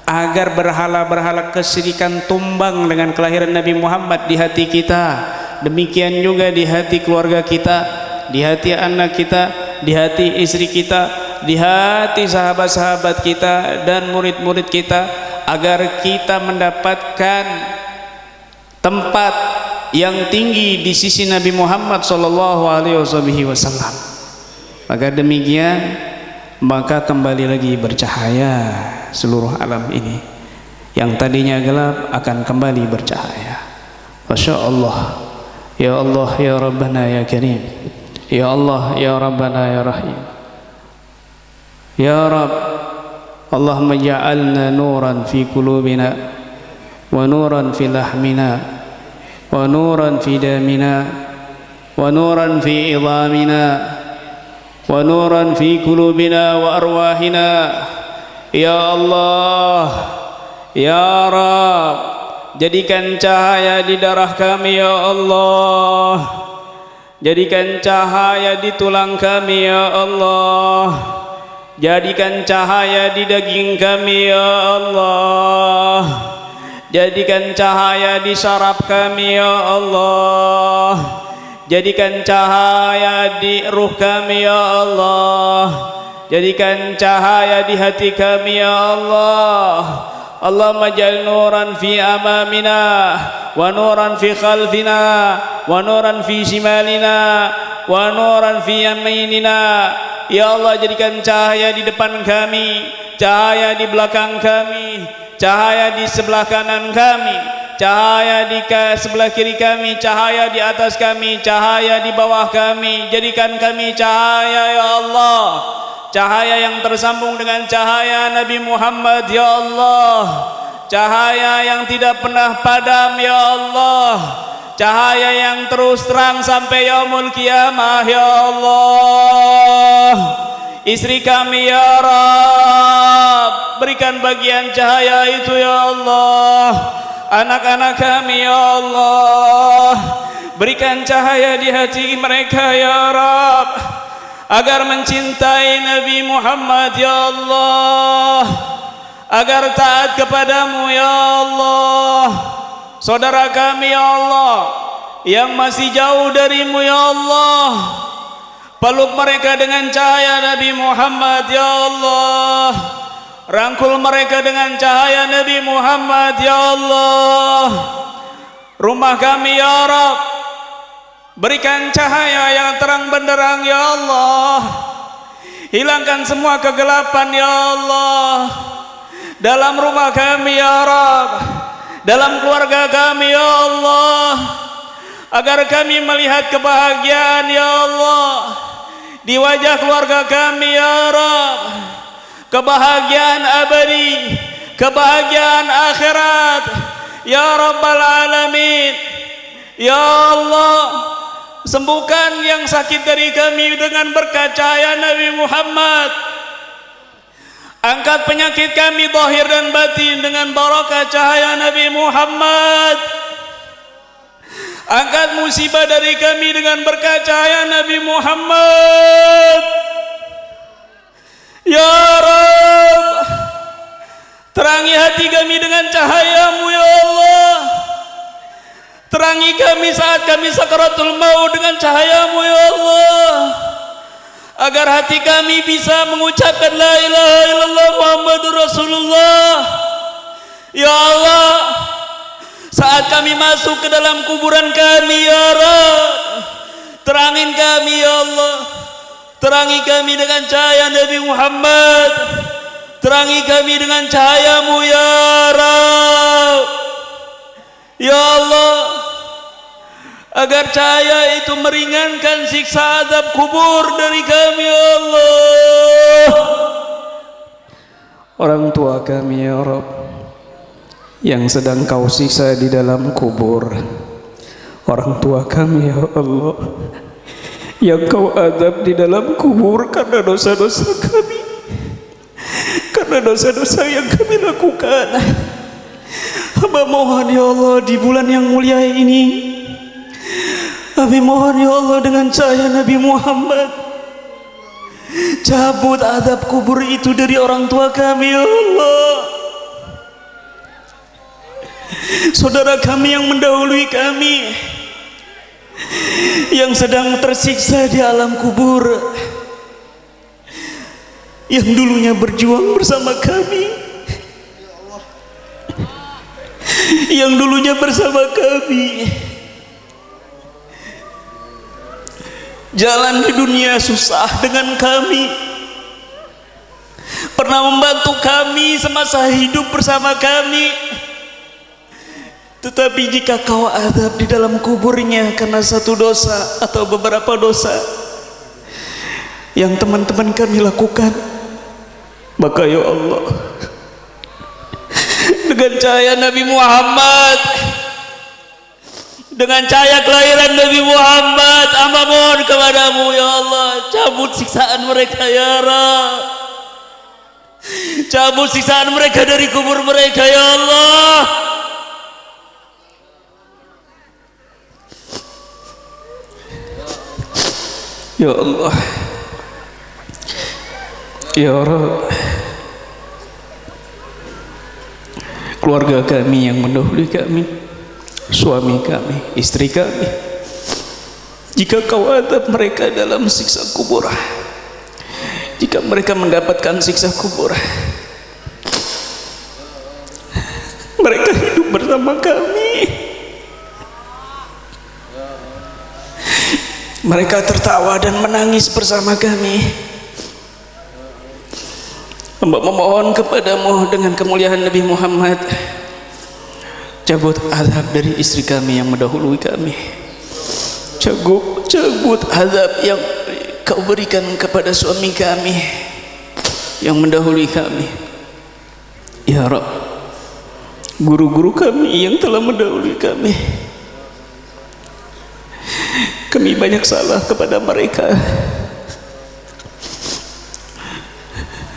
agar berhala-berhala kesyirikan tumbang dengan kelahiran Nabi Muhammad di hati kita. Demikian juga di hati keluarga kita, di hati anak kita, di hati istri kita, di hati sahabat-sahabat kita dan murid-murid kita, agar kita mendapatkan tempat yang tinggi di sisi Nabi Muhammad sallallahu alaihi wasallam. Maka demikian, maka kembali lagi bercahaya seluruh alam ini. Yang tadinya gelap akan kembali bercahaya. Masya Allah. Ya Allah ya Rabbana ya Karim, Ya Allah ya Rabbana ya Rahim. Ya Rabb, Allahumma ja'alna nuran fi qulubina wa nuran fi lahmina wa nuran fi damina wa nuran fi idhamina wa nuran fi qulubina wa arwahina. Ya Allah ya Rabb, jadikan cahaya di darah kami ya Allah, jadikan cahaya di tulang kami ya Allah, jadikan cahaya di daging kami ya Allah, jadikan cahaya di syaraf kami ya Allah, jadikan cahaya di ruh kami ya Allah, jadikan cahaya di hati kami ya Allah. Allahumma ja'al nuran fi amamina wa nuran fi khalfina wa nuran fi shimalina wa nuran fi yaminina. Ya Allah, jadikan cahaya di depan kami, cahaya di belakang kami, cahaya di sebelah kanan kami, cahaya di sebelah kiri kami, cahaya di atas kami, cahaya di bawah kami. Jadikan kami cahaya ya Allah, cahaya yang tersambung dengan cahaya Nabi Muhammad ya Allah, cahaya yang tidak pernah padam ya Allah, cahaya yang terus terang sampai yaumul qiyamah ya Allah. Istri kami ya Rabb, berikan bagian cahaya itu ya Allah. Anak-anak kami ya Allah, berikan cahaya di hati mereka ya Rabb, agar mencintai Nabi Muhammad ya Allah, agar taat kepadamu ya Allah. Saudara kami ya Allah yang masih jauh darimu ya Allah, peluk mereka dengan cahaya Nabi Muhammad ya Allah, rangkul mereka dengan cahaya Nabi Muhammad ya Allah. Rumah kami ya Rabb, berikan cahaya yang terang benderang ya Allah, hilangkan semua kegelapan ya Allah dalam rumah kami ya Rabb, dalam keluarga kami ya Allah, agar kami melihat kebahagiaan ya Allah di wajah keluarga kami ya Rabb, kebahagiaan abadi, kebahagiaan akhirat ya Rabbal Alamin. Ya Allah, sembuhkan yang sakit dari kami dengan berkat cahaya Nabi Muhammad. Angkat penyakit kami zahir dan batin dengan barakah cahaya Nabi Muhammad. Angkat musibah dari kami dengan berkat cahaya Nabi Muhammad. Ya Rabb, terangi hati kami dengan cahayamu ya Allah. Terangi kami saat kami sakaratul maut dengan cahayamu ya Allah, agar hati kami bisa mengucapkan la ilaha illallah Muhammadur Rasulullah. Ya Allah, saat kami masuk ke dalam kuburan kami ya Rabb, terangin kami ya Allah, terangi kami dengan cahaya Nabi Muhammad, terangi kami dengan cahayamu ya Rabb. Ya Allah, agar cahaya itu meringankan siksa azab kubur dari kami ya Allah. Orang tua kami ya Rabb, yang sedang kau siksa di dalam kubur, orang tua kami ya Allah, yang kau azab di dalam kubur karena dosa-dosa kami, karena dosa-dosa yang kami lakukan. Hamba mohon ya Allah, di bulan yang mulia ini kami mohon ya Allah, dengan cahaya Nabi Muhammad, cabut azab kubur itu dari orang tua kami ya Allah. Saudara kami yang mendahului kami, yang sedang tersiksa di alam kubur, yang dulunya berjuang bersama kami, yang dulunya bersama kami, jalan di dunia susah dengan kami, pernah membantu kami semasa hidup bersama kami, Tetapi jika kau azab di dalam kuburnya karena satu dosa atau beberapa dosa yang teman-teman kami lakukan, maka ya Allah, dengan cahaya Nabi Muhammad, dengan cahaya kelahiran Nabi Muhammad, hamba mohon kepadamu ya Allah, cabut siksaan mereka ya Rabb, cabut siksaan mereka dari kubur mereka ya Allah. Ya Allah, ya Rabb, keluarga kami yang mendahului kami, suami kami, istri kami, jika kau adab mereka dalam siksa kubur, jika mereka mendapatkan siksa kubur, mereka hidup bersama kami, mereka tertawa dan menangis bersama kami. Hamba memohon kepadamu dengan kemuliaan Nabi Muhammad, cabut azab dari istri kami yang mendahului kami, cabut azab yang kau berikan kepada suami kami yang mendahului kami ya Rabb. Guru-guru kami yang telah mendahului kami, kami banyak salah kepada mereka,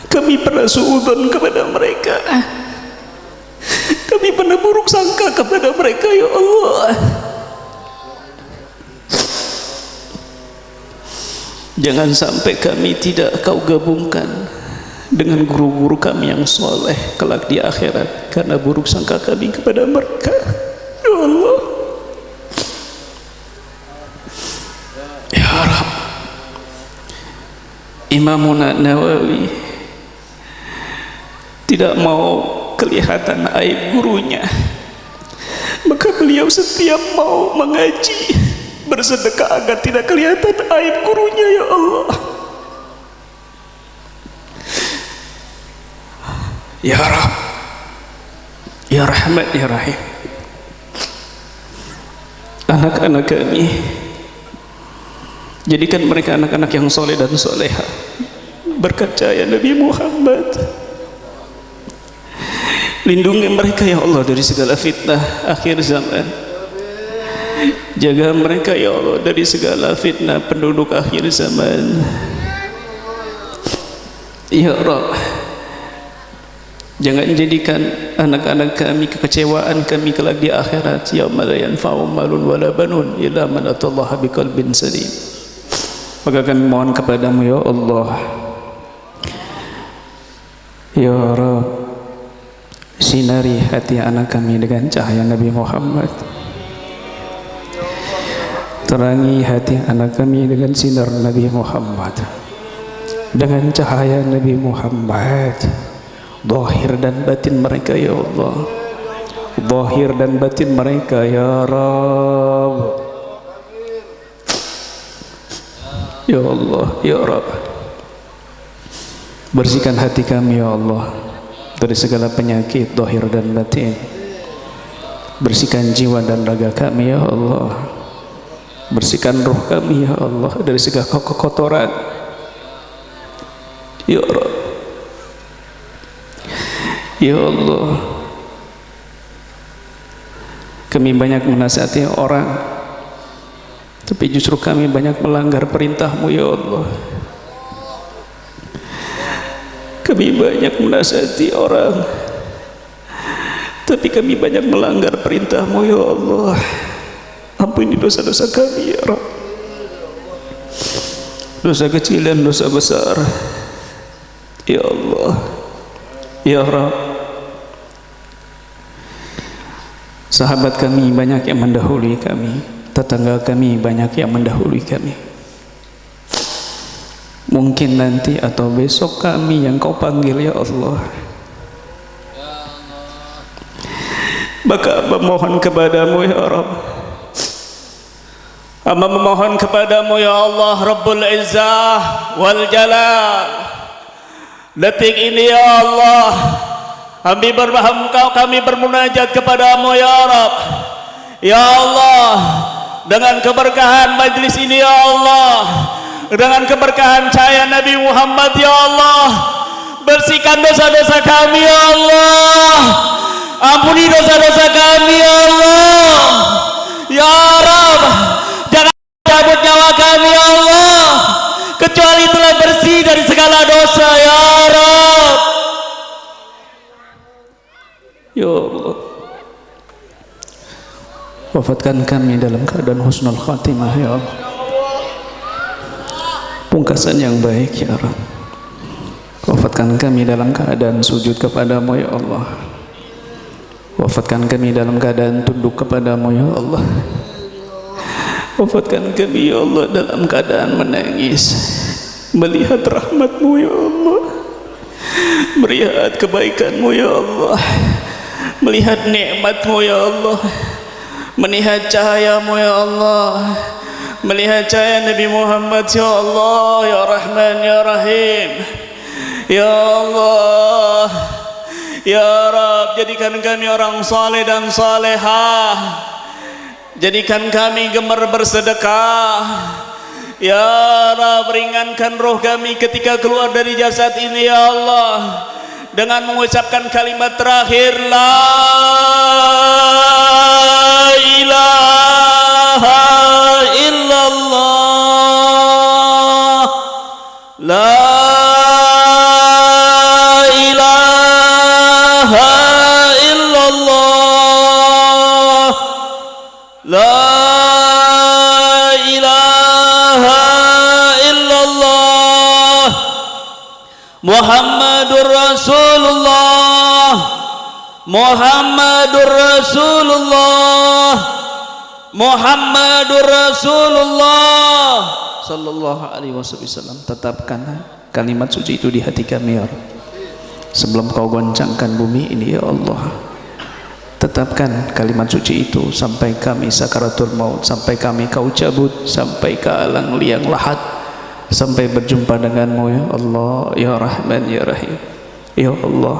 kami pernah suudzon kepada mereka, kami pernah buruk sangka kepada mereka ya Allah. Jangan sampai kami tidak kau gabungkan dengan guru-guru kami yang soleh kelak di akhirat karena buruk sangka kami kepada mereka ya Allah. Ya Rabb, Imamuna Nawawi tidak mau kelihatan aib gurunya, maka beliau setiap mau mengaji bersedekah agar tidak kelihatan aib gurunya ya Allah. Ya Rabb, ya Rahmat ya Rahim, anak-anak kami jadikan mereka anak-anak yang soleh dan soleha berkat cahaya Nabi Muhammad. Lindungi mereka ya Allah dari segala fitnah akhir zaman, jaga mereka ya Allah dari segala fitnah penduduk akhir zaman ya Rabb. Jangan jadikan anak-anak kami kekecewaan kami kelak di akhirat, yauma la yanfa'u malun wala banun illa man atallaha biqalbin salim. Maka kami mohon kepadamu ya Allah, ya Rabb, sinari hati anak kami dengan cahaya Nabi Muhammad, terangi hati anak kami dengan sinar Nabi Muhammad, dengan cahaya Nabi Muhammad, zahir dan batin mereka ya Allah, zahir dan batin mereka ya Rabb, ya Allah ya Rabb. Bersihkan hati kami ya Allah dari segala penyakit zahir dan batin, bersihkan jiwa dan raga kami ya Allah, bersihkan ruh kami ya Allah dari segala kekotoran ya Rabb, ya Allah. Kami banyak menasihati orang, tapi justru kami banyak melanggar perintah-Mu ya Allah. Kami banyak menasihati orang, tapi kami banyak melanggar perintah-Mu ya Allah. Ampuni dosa-dosa kami ya Rabb, dosa kecil dan dosa besar ya Allah ya Rabb. Sahabat kami banyak yang mendahului kami, tetangga kami banyak yang mendahului kami. Mungkin nanti atau besok kami yang Kau panggil ya Allah. Maka hamba mohon kepadamu ya Rabb, hamba memohon kepadamu ya Allah Rabbul Izzah wal Jalal, detik ini ya Allah kami bermunajat kepadamu ya Rabb. Ya Allah, dengan keberkahan majlis ini ya Allah, dengan keberkahan cahaya Nabi Muhammad ya Allah, bersihkan dosa-dosa kami ya Allah, ampuni dosa-dosa kami ya Allah. Ya Rabb, jangan cabut nyawa kami ya Allah kecuali telah bersih dari segala dosa ya Rabb. Ya Allah, wafatkan kami dalam keadaan husnul khatimah ya Allah, pungkasan yang baik ya Rabb. Wafatkan kami dalam keadaan sujud kepadamu ya Allah, wafatkan kami dalam keadaan tunduk kepadamu ya Allah, wafatkan kami ya Allah dalam keadaan menangis melihat rahmatmu ya Allah, melihat kebaikanmu ya Allah, melihat nikmatmu ya Allah, melihat cahayamu ya Allah, melihat cahaya Nabi Muhammad ya Allah, ya Rahman ya Rahim ya Allah. Ya Rabb, jadikan kami orang saleh dan salehah, jadikan kami gemar bersedekah. Ya Rabb, ringankan roh kami ketika keluar dari jasad ini ya Allah, dengan mengucapkan kalimat terakhir la ilaha illallah, la ilaha illallah, la ilaha illallah, Muhammadur Rasulullah, Muhammadur Rasulullah, Muhammadur Rasulullah sallallahu alaihi wasallam. Tetapkan kalimat suci itu di hati kami ya Allah. Sebelum kau goncangkan bumi ini ya Allah, tetapkan kalimat suci itu sampai kami sakaratul maut, sampai kami kau cabut, sampai ke alang liang lahat, sampai berjumpa denganmu ya Allah, ya Rahman ya Rahim ya Allah.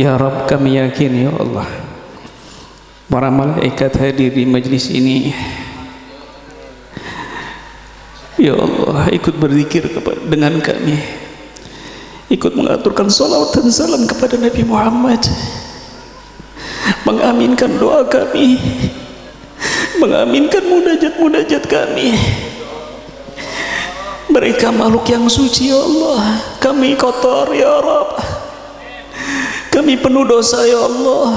Ya Rabb, kami yakin ya Allah, para malaikat hadir di majlis ini ya Allah, ikut berzikir dengan kami, ikut mengaturkan salawat dan salam kepada Nabi Muhammad, mengaminkan doa kami, mengaminkan munajat-munajat kami. Mereka makhluk yang suci ya Allah, kami kotor ya Rabb, kami penuh dosa ya Allah.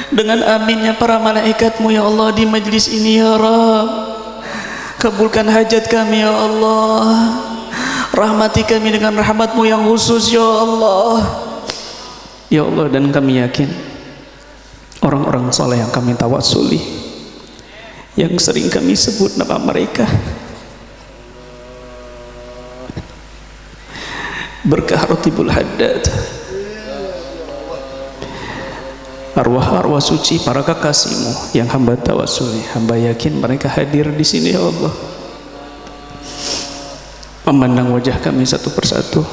Dengan aminnya para malaikatmu ya Allah di majlis ini ya Rabb, kabulkan hajat kami ya Allah, rahmati kami dengan rahmatmu yang khusus ya Allah. Ya Allah, dan kami yakin orang-orang saleh yang kami tawassuli, yang sering kami sebut nama mereka, berkah Rotibul Haddad, arwah-arwah suci para kekasihmu yang hamba tawassuli, hamba yakin mereka hadir di sini ya Allah, memandang wajah kami satu persatu,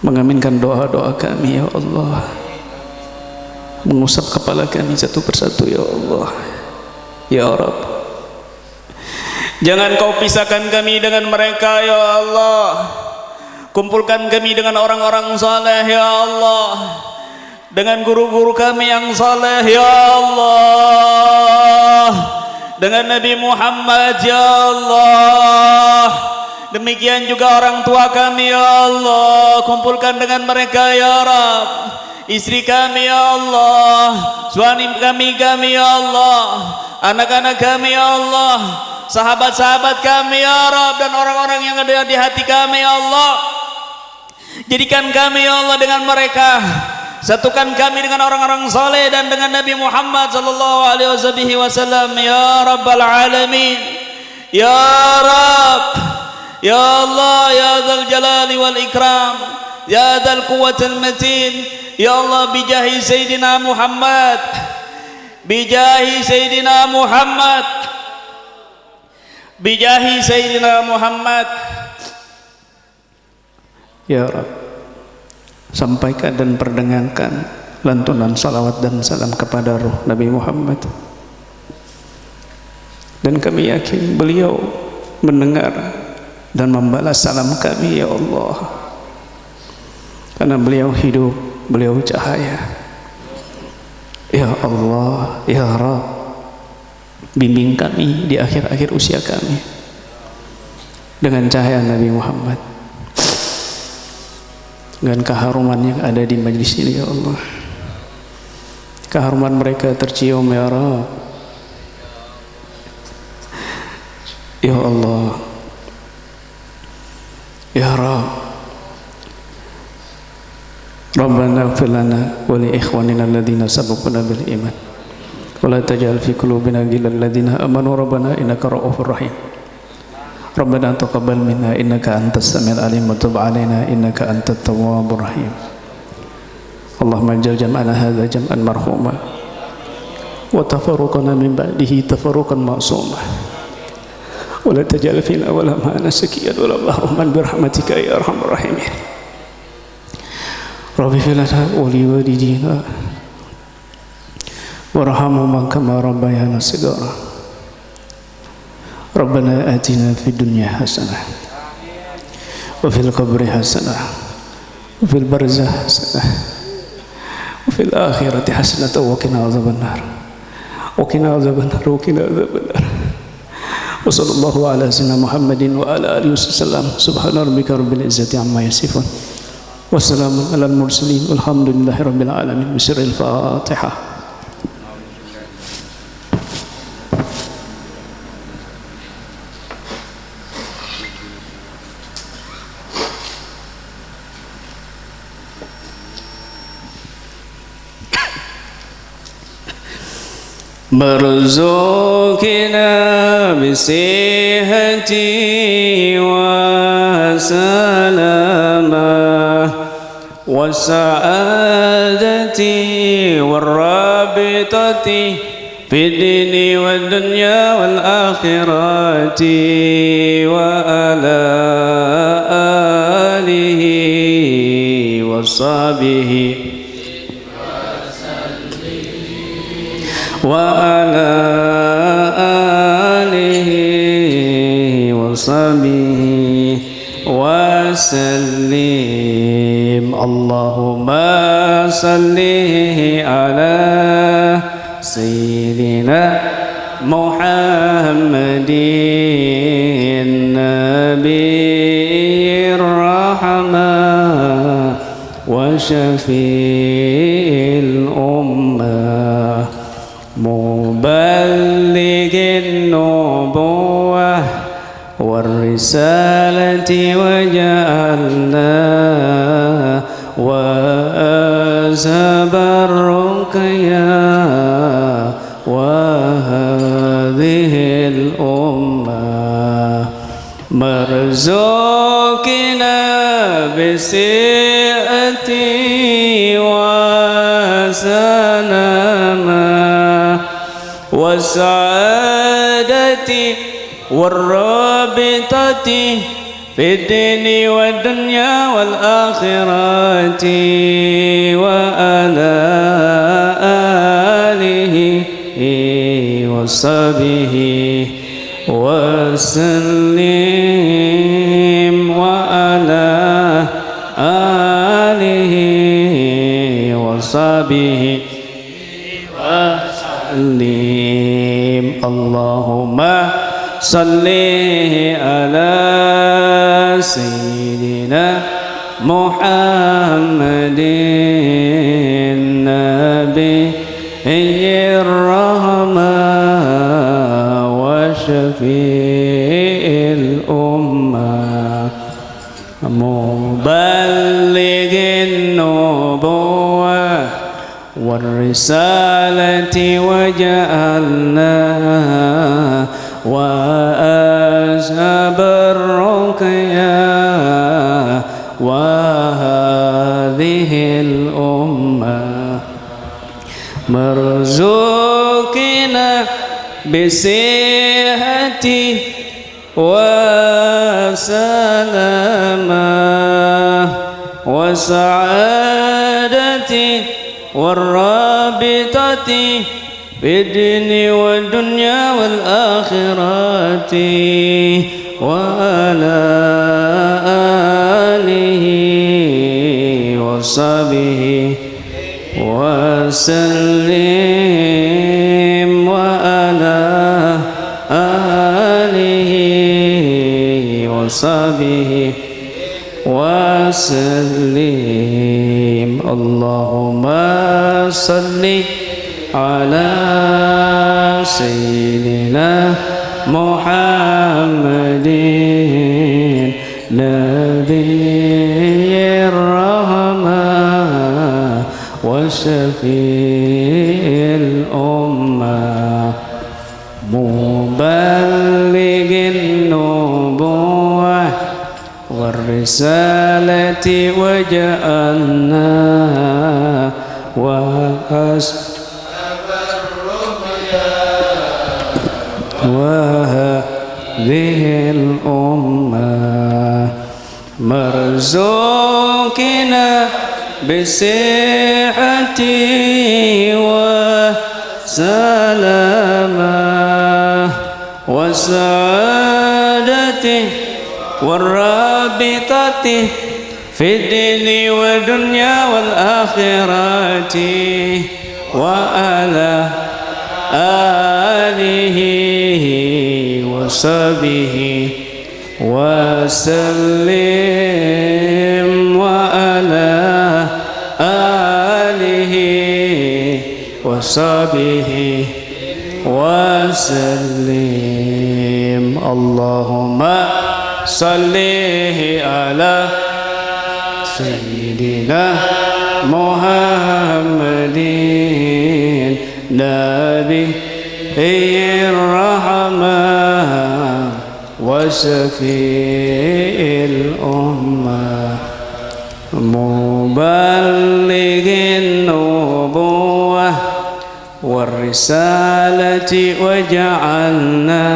mengaminkan doa-doa kami ya Allah, mengusap kepala kami satu persatu ya Allah. Ya Rabb, jangan kau pisahkan kami dengan mereka ya Allah, kumpulkan kami dengan orang-orang saleh ya Allah, dengan guru-guru kami yang saleh ya Allah, dengan Nabi Muhammad ya Allah. Demikian juga orang tua kami ya Allah, kumpulkan dengan mereka ya Rabb. Istri kami ya Allah, suami kami ya Allah, anak-anak kami ya Allah, sahabat-sahabat kami ya Rabb, dan orang-orang yang ada di hati kami ya Allah. Jadikan kami ya Allah dengan mereka, satukan kami dengan orang-orang saleh dan dengan Nabi Muhammad sallallahu alaihi wasallam ya Rabbal alamin. Ya Rabb, ya Allah, ya Dzal Jalali wal Ikram, ya Dzal Quwwatil Matin, ya Allah, bijahi Sayyidina Muhammad, bijahi Sayyidina Muhammad, bijahi Sayyidina Muhammad. Ya Rabb, sampaikan dan perdengarkan lantunan salawat dan salam kepada ruh Nabi Muhammad. Dan kami yakin beliau mendengar dan membalas salam kami, ya Allah, karena beliau hidup, beliau cahaya. Ya Allah, ya Rabb, bimbing kami di akhir-akhir usia kami dengan cahaya Nabi Muhammad, dengan keharuman yang ada di majlis ini, ya Allah. Keharuman mereka tercium, ya Rabb. Ya Allah, ya Rabb. Rabbana ighfir lana wa li ikhwanina alladhina sabaquna bil iman wa la taj'al fi qulubina ghillan lil ladzina amanu rabbana innaka ra'ufur rahim. Rabbana taqabbal minna innaka antas samiul alim wa tub 'alaina innaka antat tawwabur rahim. Allahumma ij'al jam'ana hadza jam'an marhuma wa tafarruqana min ba'dihi tafarruqan ma'suma wa la taj'al fina wa la ma'ana sakiyan wa la Allahumma bi rahmatika ya arhamar rahimin. Rabbi filana wa li walidina warhamhum kama rabbayana shighara. Rabbana atina fid dunya hasanah wa fil qabri hasanah wa fil barzakh hasanah wa fil akhirati hasanah wa qina adzabannar wa qina adzabannar wa qina adzabannar. Wa sallallahu ala sayyidina Muhammadin wa ala alihi wasallam. Subhana rabbika rabbil izzati amma yasifun. Wassalamu alal mursalin walhamdulillahi rabbil alamin. Bisiril Fatihah. Marzuqina bisihhati wa salamah wa sa'adati wa rabitati fid dini wad dunya wal akhirati wa ala alihi wa sahbihi wa ala alihi wa sahbihi wa sallim. Allahumma salli ala sayyidina Muhammadin nabiyir rahmah wa syafi'il ummah muballighin nubuwah warrisalati waj'alna wa azhabar ruqya wa hadhil ummah marzuqina bisi'ati wa sanama والسعادة والرابطة في الدين والدنيا والآخرة وعلى آله وصحبه وسلم وعلى آله وصحبه Allahumma salli ala sayyidina Muhammadin nabiyyir rahmah wa syafi'il ummah muballighin nubuwah والرسالة وجعلنا وأذهب الرقيا وهذه الأمة مرزوقنا بصحة وسلامة والسعادة والرابطة في الدين والدنيا والآخرة وعلى آله وصحبه وسلم وعلى آله وصحبه وسلم. اللهم صل على سيدنا محمد نبي الرحمة وشفيع الأمة مبلغ النبوة والرسالة وجعلنا وهذه الأمة مرزوقنا بصحة وسلامة وسعادة والرابطة في الدين والدنيا والآخرة وعلى آله وصحبه وسلم وعلى آله وصحبه وسلم. اللهم صل على سيدنا محمد نبي الرحمة وشفيع الأمة مبلغ النبوة والرسالة وجعلنا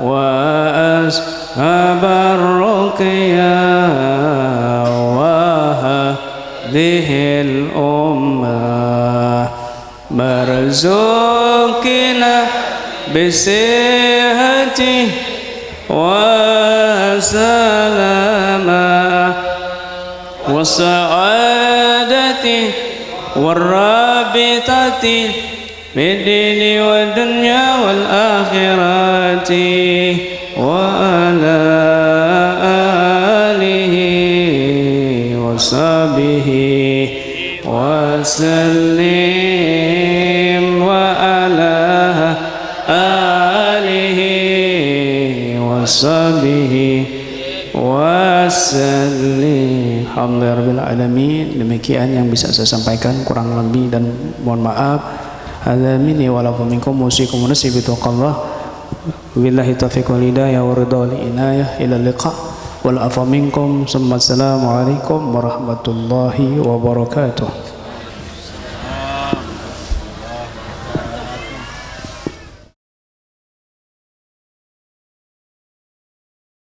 وأصحاب الرقيا وهذه الأمة مرزوقنا بصحة وسلامة وسعادة والرابطة بالدين والدنيا والآخرة وعلى آله وصحبه وسلم وعلى آله وصحبه wasallim. Alhamdulillahirabbil alamin. Demikian yang bisa saya sampaikan, kurang lebih dan mohon maaf. Hadza minni wa lakum minkum musikum nasibi taqallah. Billahi taufiq wal hidayah wa ridha wal inayah ila liqa wal afa minkum. Assalamu alaikum warahmatullahi wabarakatuh.